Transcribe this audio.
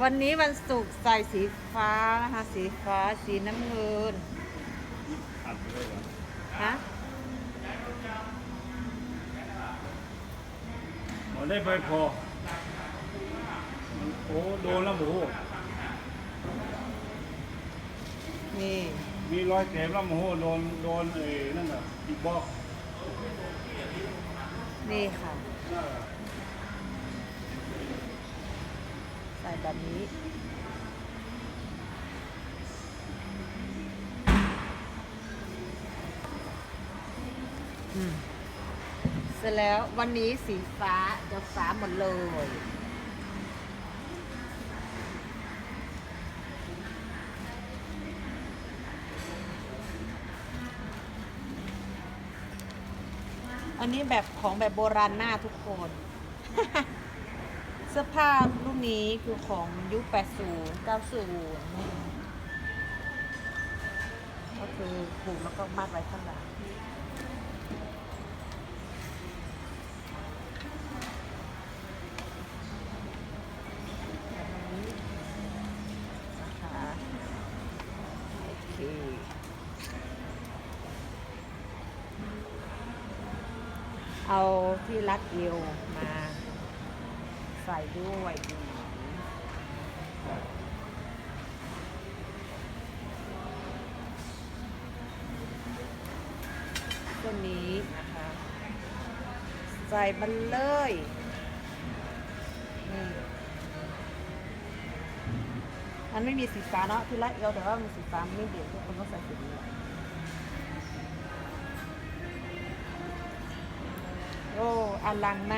วันนี้วันศุกร์ใส่สีฟ้านะคะสีฟ้าสีน้ำเงินอัดไปเลยเหรอฮะหมอได้ใบพอโอ้โดนแล้วหมูนี่มีรอยเจ็บแล้วหมูโดนนั่นน่ะอีกบอกนี่ค่ะใส่แบบนี้เสร็จแล้ววันนี้สีฟ้าจะฟ้าหมดเลยอันนี้แบบของแบบโบราณหน้าทุกคน เสื้อผ้ารุ่นนี้คือของยุค80 90ก็คือผูกแล้วก็มัดไว้ข้างหลังนะคะโอเคเอาที่รัดเอวมาใส่ด้วยตัวนี้นะคะใส่มันเลยนี่มันไม่มีสีฟ้าเนาะที่รัดเอวแต่ว่ามีสีฟ้าไม่เด่นทุกคนต้องใส่สีนี้โอ้อลังมาก